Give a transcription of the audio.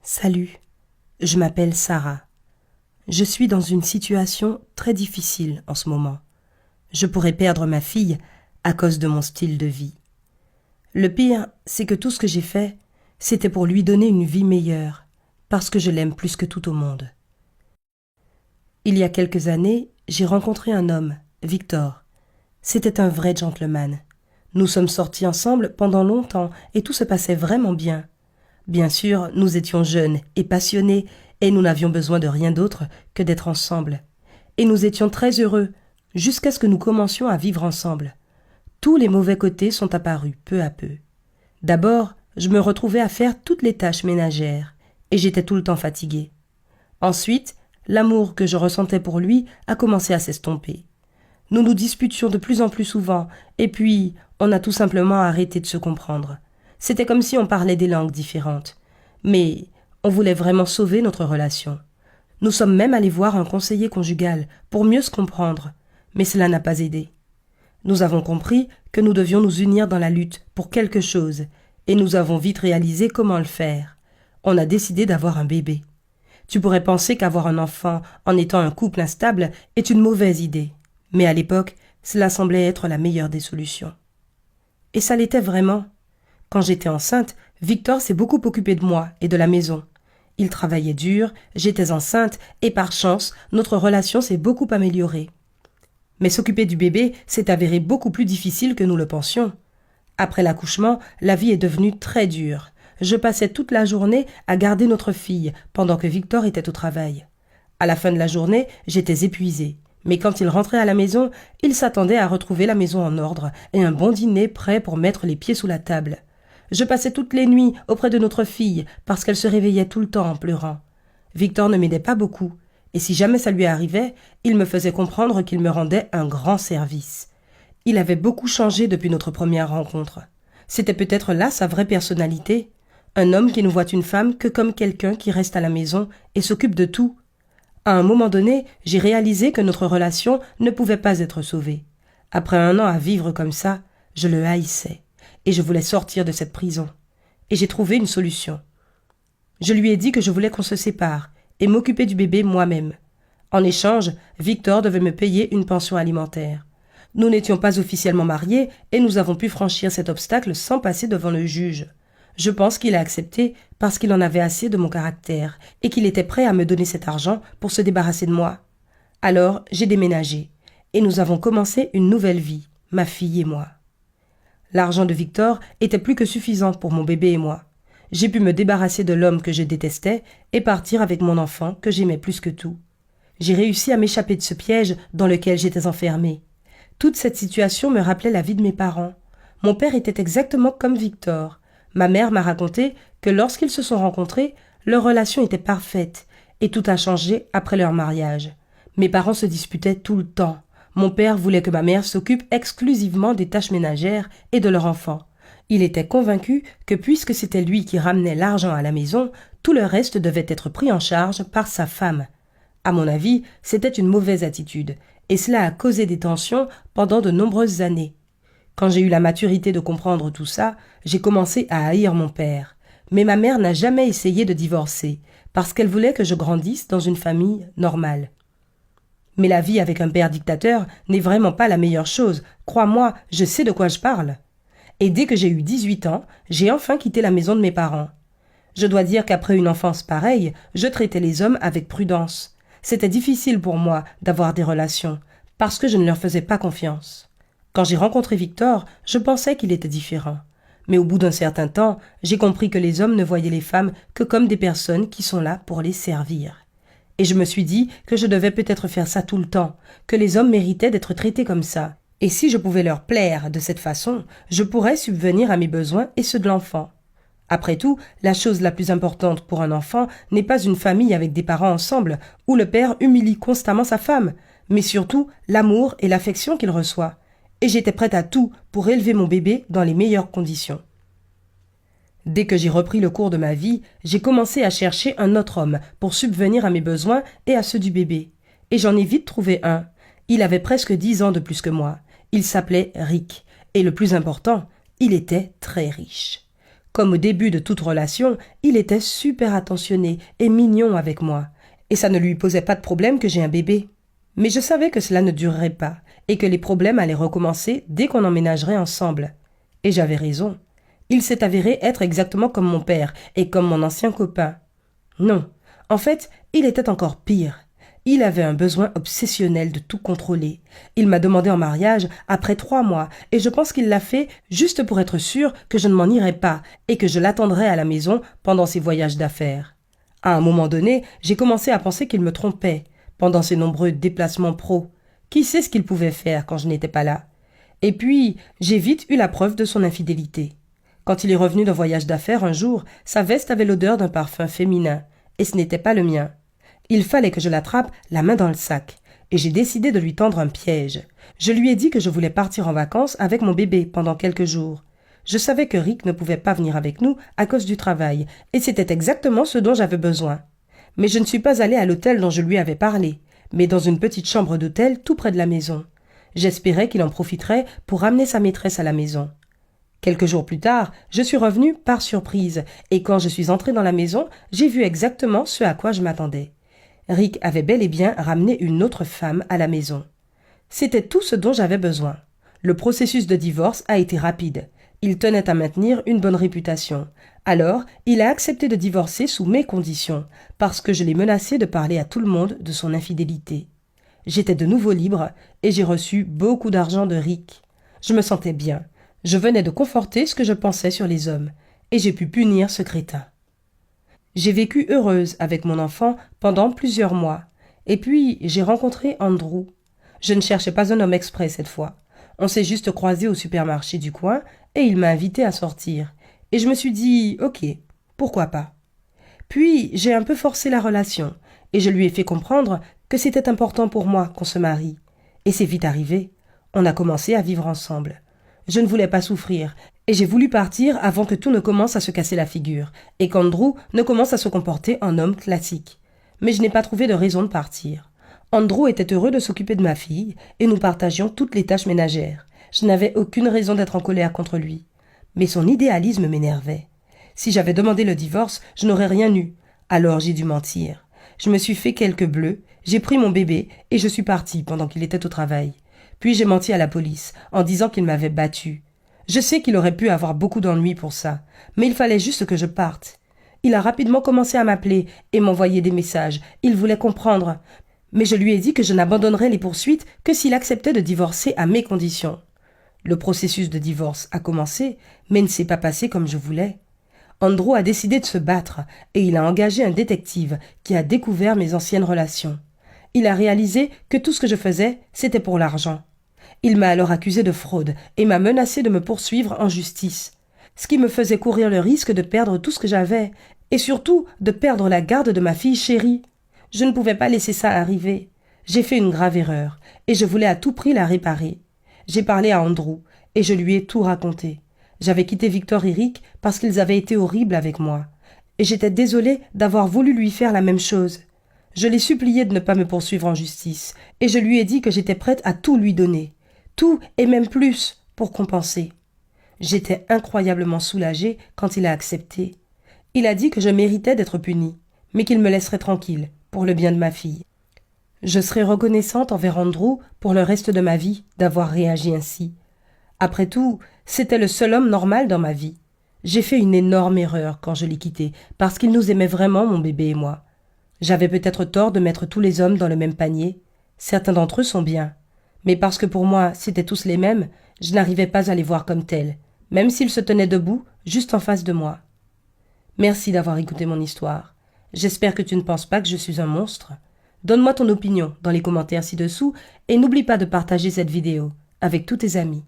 Salut, je m'appelle Sarah. Je suis dans une situation très difficile en ce moment. Je pourrais perdre ma fille à cause de mon style de vie. Le pire, c'est que tout ce que j'ai fait, c'était pour lui donner une vie meilleure, parce que je l'aime plus que tout au monde. Il y a quelques années, j'ai rencontré un homme, Victor. C'était un vrai gentleman. Nous sommes sortis ensemble pendant longtemps et tout se passait vraiment bien. Bien sûr, nous étions jeunes et passionnés et nous n'avions besoin de rien d'autre que d'être ensemble. Et nous étions très heureux jusqu'à ce que nous commencions à vivre ensemble. Tous les mauvais côtés sont apparus peu à peu. D'abord, je me retrouvais à faire toutes les tâches ménagères et j'étais tout le temps fatiguée. Ensuite, l'amour que je ressentais pour lui a commencé à s'estomper. Nous nous disputions de plus en plus souvent et puis on a tout simplement arrêté de se comprendre. C'était comme si on parlait des langues différentes. Mais on voulait vraiment sauver notre relation. Nous sommes même allés voir un conseiller conjugal pour mieux se comprendre, mais cela n'a pas aidé. Nous avons compris que nous devions nous unir dans la lutte pour quelque chose, et nous avons vite réalisé comment le faire. On a décidé d'avoir un bébé. Tu pourrais penser qu'avoir un enfant en étant un couple instable est une mauvaise idée, mais à l'époque, cela semblait être la meilleure des solutions. Et ça l'était vraiment. Quand j'étais enceinte, Victor s'est beaucoup occupé de moi et de la maison. Il travaillait dur, j'étais enceinte et par chance, notre relation s'est beaucoup améliorée. Mais s'occuper du bébé s'est avéré beaucoup plus difficile que nous le pensions. Après l'accouchement, la vie est devenue très dure. Je passais toute la journée à garder notre fille pendant que Victor était au travail. À la fin de la journée, j'étais épuisée. Mais quand il rentrait à la maison, il s'attendait à retrouver la maison en ordre et un bon dîner prêt pour mettre les pieds sous la table. Je passais toutes les nuits auprès de notre fille parce qu'elle se réveillait tout le temps en pleurant. Victor ne m'aidait pas beaucoup, et si jamais ça lui arrivait, il me faisait comprendre qu'il me rendait un grand service. Il avait beaucoup changé depuis notre première rencontre. C'était peut-être là sa vraie personnalité. Un homme qui ne voit une femme que comme quelqu'un qui reste à la maison et s'occupe de tout. À un moment donné, j'ai réalisé que notre relation ne pouvait pas être sauvée. Après 1 an à vivre comme ça, je le haïssais. Et je voulais sortir de cette prison. Et j'ai trouvé une solution. Je lui ai dit que je voulais qu'on se sépare et m'occuper du bébé moi-même. En échange, Victor devait me payer une pension alimentaire. Nous n'étions pas officiellement mariés et nous avons pu franchir cet obstacle sans passer devant le juge. Je pense qu'il a accepté parce qu'il en avait assez de mon caractère et qu'il était prêt à me donner cet argent pour se débarrasser de moi. Alors, j'ai déménagé et nous avons commencé une nouvelle vie, ma fille et moi. L'argent de Victor était plus que suffisant pour mon bébé et moi. J'ai pu me débarrasser de l'homme que je détestais et partir avec mon enfant que j'aimais plus que tout. J'ai réussi à m'échapper de ce piège dans lequel j'étais enfermée. Toute cette situation me rappelait la vie de mes parents. Mon père était exactement comme Victor. Ma mère m'a raconté que lorsqu'ils se sont rencontrés, leur relation était parfaite et tout a changé après leur mariage. Mes parents se disputaient tout le temps. Mon père voulait que ma mère s'occupe exclusivement des tâches ménagères et de leur enfant. Il était convaincu que puisque c'était lui qui ramenait l'argent à la maison, tout le reste devait être pris en charge par sa femme. À mon avis, c'était une mauvaise attitude, et cela a causé des tensions pendant de nombreuses années. Quand j'ai eu la maturité de comprendre tout ça, j'ai commencé à haïr mon père. Mais ma mère n'a jamais essayé de divorcer, parce qu'elle voulait que je grandisse dans une famille normale. Mais la vie avec un père dictateur n'est vraiment pas la meilleure chose. Crois-moi, je sais de quoi je parle. Et dès que j'ai eu 18 ans, j'ai enfin quitté la maison de mes parents. Je dois dire qu'après une enfance pareille, je traitais les hommes avec prudence. C'était difficile pour moi d'avoir des relations, parce que je ne leur faisais pas confiance. Quand j'ai rencontré Victor, je pensais qu'il était différent. Mais au bout d'un certain temps, j'ai compris que les hommes ne voyaient les femmes que comme des personnes qui sont là pour les servir. Et je me suis dit que je devais peut-être faire ça tout le temps, que les hommes méritaient d'être traités comme ça. Et si je pouvais leur plaire de cette façon, je pourrais subvenir à mes besoins et ceux de l'enfant. Après tout, la chose la plus importante pour un enfant n'est pas une famille avec des parents ensemble, où le père humilie constamment sa femme, mais surtout l'amour et l'affection qu'il reçoit. Et j'étais prête à tout pour élever mon bébé dans les meilleures conditions. Dès que j'ai repris le cours de ma vie, j'ai commencé à chercher un autre homme pour subvenir à mes besoins et à ceux du bébé. Et j'en ai vite trouvé un. Il avait presque 10 ans de plus que moi. Il s'appelait Rick. Et le plus important, il était très riche. Comme au début de toute relation, il était super attentionné et mignon avec moi. Et ça ne lui posait pas de problème que j'ai un bébé. Mais je savais que cela ne durerait pas et que les problèmes allaient recommencer dès qu'on emménagerait ensemble. Et j'avais raison. Il s'est avéré être exactement comme mon père et comme mon ancien copain. Non, en fait, il était encore pire. Il avait un besoin obsessionnel de tout contrôler. Il m'a demandé en mariage après 3 mois et je pense qu'il l'a fait juste pour être sûr que je ne m'en irais pas et que je l'attendrais à la maison pendant ses voyages d'affaires. À un moment donné, j'ai commencé à penser qu'il me trompait pendant ses nombreux déplacements pro. Qui sait ce qu'il pouvait faire quand je n'étais pas là? Et puis, j'ai vite eu la preuve de son infidélité. Quand il est revenu d'un voyage d'affaires un jour, sa veste avait l'odeur d'un parfum féminin, et ce n'était pas le mien. Il fallait que je l'attrape la main dans le sac, et j'ai décidé de lui tendre un piège. Je lui ai dit que je voulais partir en vacances avec mon bébé pendant quelques jours. Je savais que Rick ne pouvait pas venir avec nous à cause du travail, et c'était exactement ce dont j'avais besoin. Mais je ne suis pas allée à l'hôtel dont je lui avais parlé, mais dans une petite chambre d'hôtel tout près de la maison. J'espérais qu'il en profiterait pour ramener sa maîtresse à la maison. Quelques jours plus tard, je suis revenue par surprise, et quand je suis entrée dans la maison, j'ai vu exactement ce à quoi je m'attendais. Rick avait bel et bien ramené une autre femme à la maison. C'était tout ce dont j'avais besoin. Le processus de divorce a été rapide. Il tenait à maintenir une bonne réputation. Alors, il a accepté de divorcer sous mes conditions, parce que je l'ai menacé de parler à tout le monde de son infidélité. J'étais de nouveau libre, et j'ai reçu beaucoup d'argent de Rick. Je me sentais bien. Je venais de conforter ce que je pensais sur les hommes, et j'ai pu punir ce crétin. J'ai vécu heureuse avec mon enfant pendant plusieurs mois, et puis j'ai rencontré Andrew. Je ne cherchais pas un homme exprès cette fois. On s'est juste croisés au supermarché du coin, et il m'a invité à sortir. Et je me suis dit, ok, pourquoi pas. Puis j'ai un peu forcé la relation, et je lui ai fait comprendre que c'était important pour moi qu'on se marie. Et c'est vite arrivé. On a commencé à vivre ensemble. Je ne voulais pas souffrir, et j'ai voulu partir avant que tout ne commence à se casser la figure, et qu'Andrew ne commence à se comporter en homme classique. Mais je n'ai pas trouvé de raison de partir. Andrew était heureux de s'occuper de ma fille, et nous partagions toutes les tâches ménagères. Je n'avais aucune raison d'être en colère contre lui. Mais son idéalisme m'énervait. Si j'avais demandé le divorce, je n'aurais rien eu. Alors j'ai dû mentir. Je me suis fait quelques bleus, j'ai pris mon bébé, et je suis partie pendant qu'il était au travail. Puis j'ai menti à la police, en disant qu'il m'avait battue. Je sais qu'il aurait pu avoir beaucoup d'ennuis pour ça, mais il fallait juste que je parte. Il a rapidement commencé à m'appeler et m'envoyer des messages. Il voulait comprendre. Mais je lui ai dit que je n'abandonnerais les poursuites que s'il acceptait de divorcer à mes conditions. Le processus de divorce a commencé, mais ne s'est pas passé comme je voulais. Andrew a décidé de se battre et il a engagé un détective qui a découvert mes anciennes relations. Il a réalisé que tout ce que je faisais, c'était pour l'argent. Il m'a alors accusé de fraude et m'a menacé de me poursuivre en justice, ce qui me faisait courir le risque de perdre tout ce que j'avais et surtout de perdre la garde de ma fille chérie. Je ne pouvais pas laisser ça arriver. J'ai fait une grave erreur et je voulais à tout prix la réparer. J'ai parlé à Andrew et je lui ai tout raconté. J'avais quitté Victor et Rick parce qu'ils avaient été horribles avec moi et j'étais désolée d'avoir voulu lui faire la même chose. Je l'ai supplié de ne pas me poursuivre en justice, et je lui ai dit que j'étais prête à tout lui donner, tout et même plus, pour compenser. J'étais incroyablement soulagée quand il a accepté. Il a dit que je méritais d'être punie, mais qu'il me laisserait tranquille, pour le bien de ma fille. Je serai reconnaissante envers Andrew pour le reste de ma vie d'avoir réagi ainsi. Après tout, c'était le seul homme normal dans ma vie. J'ai fait une énorme erreur quand je l'ai quitté, parce qu'il nous aimait vraiment, mon bébé et moi. J'avais peut-être tort de mettre tous les hommes dans le même panier. Certains d'entre eux sont bien. Mais parce que pour moi, c'étaient tous les mêmes, je n'arrivais pas à les voir comme tels, même s'ils se tenaient debout, juste en face de moi. Merci d'avoir écouté mon histoire. J'espère que tu ne penses pas que je suis un monstre. Donne-moi ton opinion dans les commentaires ci-dessous et n'oublie pas de partager cette vidéo avec tous tes amis.